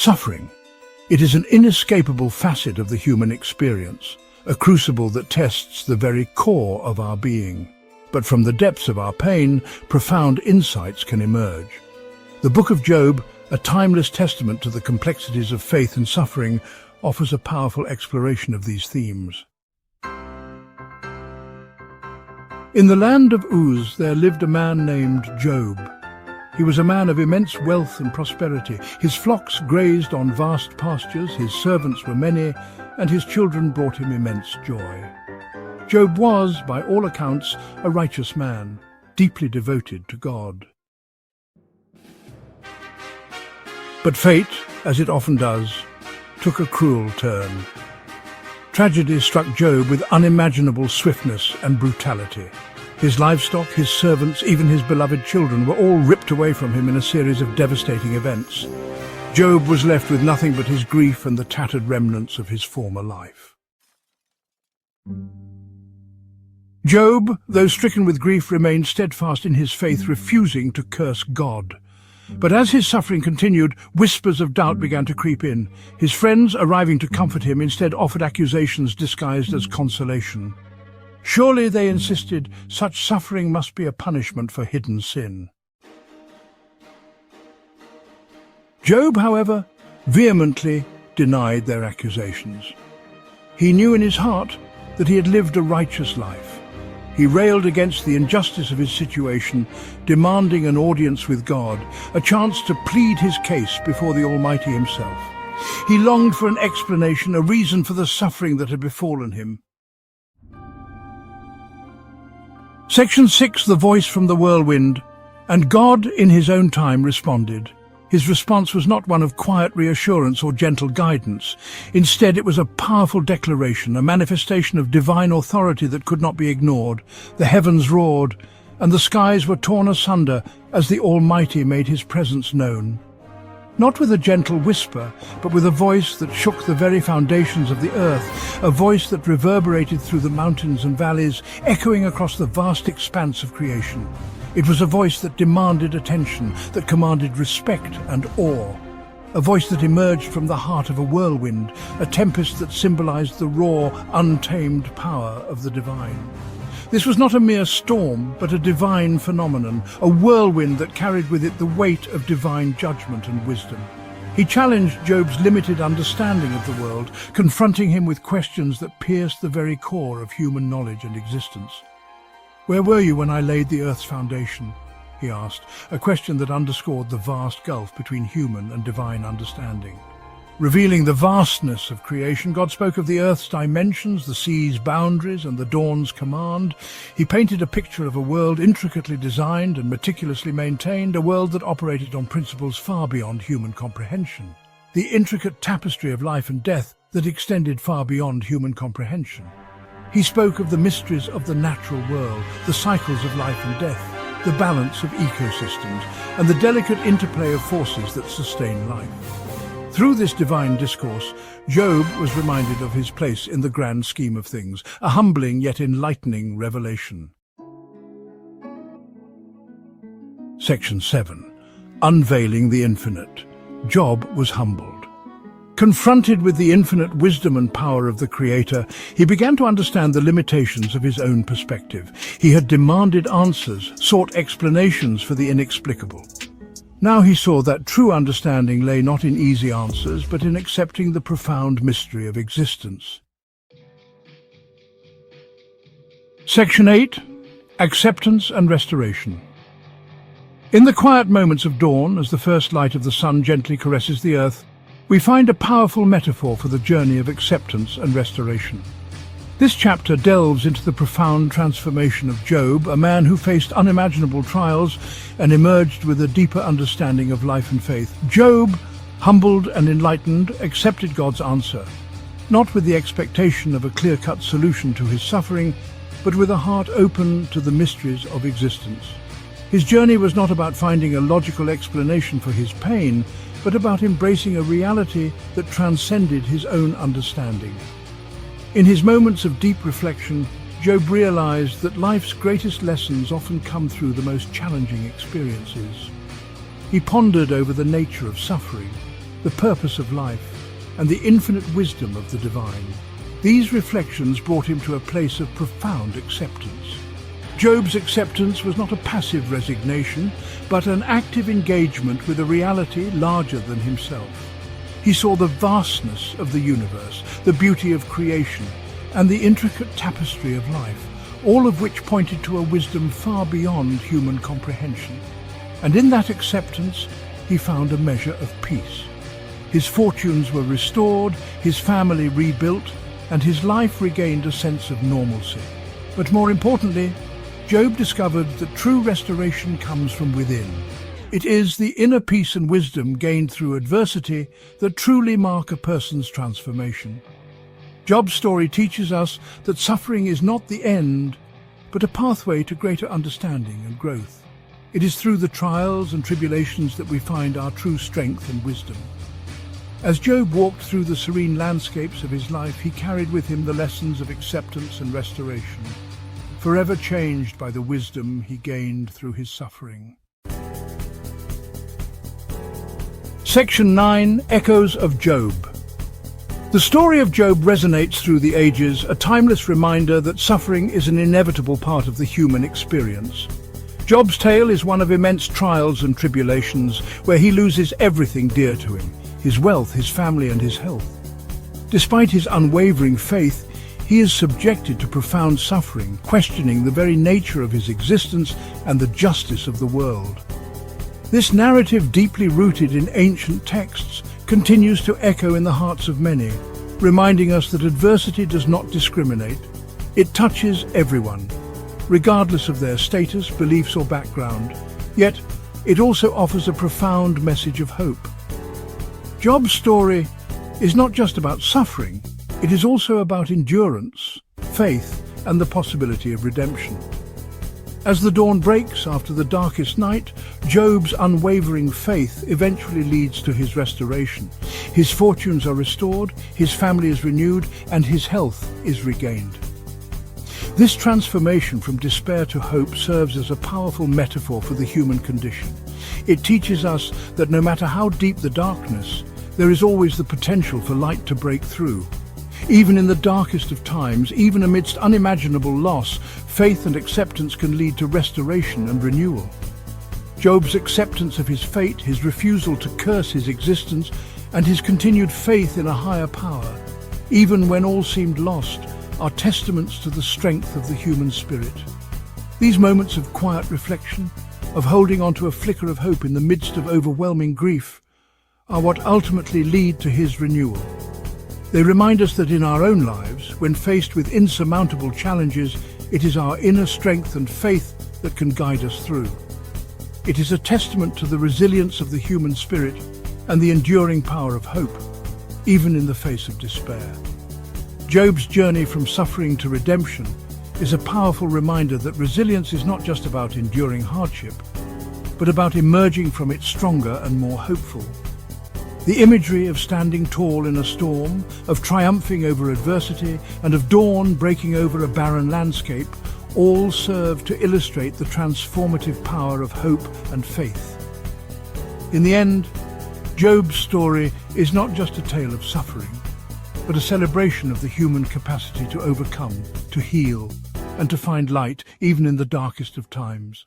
Suffering. It is an inescapable facet of the human experience, a crucible that tests the very core of our being. But from the depths of our pain, profound insights can emerge. The Book of Job, a timeless testament to the complexities of faith and suffering, offers a powerful exploration of these themes. In the land of Uz there lived a man named Job. He was a man of immense wealth and prosperity. His flocks grazed on vast pastures, his servants were many, and his children brought him immense joy. Job was, by all accounts, a righteous man, deeply devoted to God. But fate, as it often does, took a cruel turn. Tragedy struck Job with unimaginable swiftness and brutality. His livestock, his servants, even his beloved children were all ripped away from him in a series of devastating events. Job was left with nothing but his grief and the tattered remnants of his former life. Job, though stricken with grief, remained steadfast in his faith, refusing to curse God. But as his suffering continued, whispers of doubt began to creep in. His friends, arriving to comfort him, instead offered accusations disguised as consolation. Surely, they insisted, such suffering must be a punishment for hidden sin. Job, however, vehemently denied their accusations. He knew in his heart that he had lived a righteous life. He railed against the injustice of his situation, demanding an audience with God, a chance to plead his case before the Almighty himself. He longed for an explanation, a reason for the suffering that had befallen him. Section 6, The Voice from the Whirlwind. And God, in his own time, responded. His response was not one of quiet reassurance or gentle guidance. Instead, it was a powerful declaration, a manifestation of divine authority that could not be ignored. The heavens roared, and the skies were torn asunder as the Almighty made his presence known. Not with a gentle whisper, but with a voice that shook the very foundations of the earth, a voice that reverberated through the mountains and valleys, echoing across the vast expanse of creation. It was a voice that demanded attention, that commanded respect and awe. A voice that emerged from the heart of a whirlwind, a tempest that symbolized the raw, untamed power of the divine. This was not a mere storm, but a divine phenomenon, a whirlwind that carried with it the weight of divine judgment and wisdom. He challenged Job's limited understanding of the world, confronting him with questions that pierced the very core of human knowledge and existence. "Where were you when I laid the earth's foundation?" he asked, a question that underscored the vast gulf between human and divine understanding. Revealing the vastness of creation, God spoke of the earth's dimensions, the sea's boundaries, and the dawn's command. He painted a picture of a world intricately designed and meticulously maintained, a world that operated on principles far beyond human comprehension. The intricate tapestry of life and death that extended far beyond human comprehension. He spoke of the mysteries of the natural world, the cycles of life and death, the balance of ecosystems, and the delicate interplay of forces that sustain life. Through this divine discourse, Job was reminded of his place in the grand scheme of things, a humbling yet enlightening revelation. Section 7. Unveiling the Infinite. Job was humbled. Confronted with the infinite wisdom and power of the Creator, he began to understand the limitations of his own perspective. He had demanded answers, sought explanations for the inexplicable. Now he saw that true understanding lay not in easy answers, but in accepting the profound mystery of existence. Section 8. Acceptance and Restoration. In the quiet moments of dawn, as the first light of the sun gently caresses the earth, we find a powerful metaphor for the journey of acceptance and restoration. This chapter delves into the profound transformation of Job, a man who faced unimaginable trials and emerged with a deeper understanding of life and faith. Job, humbled and enlightened, accepted God's answer, not with the expectation of a clear-cut solution to his suffering, but with a heart open to the mysteries of existence. His journey was not about finding a logical explanation for his pain, but about embracing a reality that transcended his own understanding. In his moments of deep reflection, Job realized that life's greatest lessons often come through the most challenging experiences. He pondered over the nature of suffering, the purpose of life, and the infinite wisdom of the divine. These reflections brought him to a place of profound acceptance. Job's acceptance was not a passive resignation, but an active engagement with a reality larger than himself. He saw the vastness of the universe, the beauty of creation, and the intricate tapestry of life, all of which pointed to a wisdom far beyond human comprehension. And in that acceptance, he found a measure of peace. His fortunes were restored, his family rebuilt, and his life regained a sense of normalcy. But more importantly, Job discovered that true restoration comes from within. It is the inner peace and wisdom gained through adversity that truly mark a person's transformation. Job's story teaches us that suffering is not the end, but a pathway to greater understanding and growth. It is through the trials and tribulations that we find our true strength and wisdom. As Job walked through the serene landscapes of his life, he carried with him the lessons of acceptance and restoration, forever changed by the wisdom he gained through his suffering. Section 9. Echoes of Job. The story of Job resonates through the ages, a timeless reminder that suffering is an inevitable part of the human experience. Job's tale is one of immense trials and tribulations, where he loses everything dear to him: his wealth, his family, and his health. Despite his unwavering faith, he is subjected to profound suffering, questioning the very nature of his existence and the justice of the world. This narrative, deeply rooted in ancient texts, continues to echo in the hearts of many, reminding us that adversity does not discriminate. It touches everyone, regardless of their status, beliefs, or background. Yet, it also offers a profound message of hope. Job's story is not just about suffering, it is also about endurance, faith, and the possibility of redemption. As the dawn breaks after the darkest night, Job's unwavering faith eventually leads to his restoration. His fortunes are restored, his family is renewed, and his health is regained. This transformation from despair to hope serves as a powerful metaphor for the human condition. It teaches us that no matter how deep the darkness, there is always the potential for light to break through. Even in the darkest of times, even amidst unimaginable loss, faith and acceptance can lead to restoration and renewal. Job's acceptance of his fate, his refusal to curse his existence, and his continued faith in a higher power, even when all seemed lost, are testaments to the strength of the human spirit. These moments of quiet reflection, of holding on to a flicker of hope in the midst of overwhelming grief, are what ultimately lead to his renewal. They remind us that in our own lives, when faced with insurmountable challenges, it is our inner strength and faith that can guide us through. It is a testament to the resilience of the human spirit and the enduring power of hope, even in the face of despair. Job's journey from suffering to redemption is a powerful reminder that resilience is not just about enduring hardship, but about emerging from it stronger and more hopeful. The imagery of standing tall in a storm, of triumphing over adversity, and of dawn breaking over a barren landscape all serve to illustrate the transformative power of hope and faith. In the end, Job's story is not just a tale of suffering, but a celebration of the human capacity to overcome, to heal, and to find light even in the darkest of times.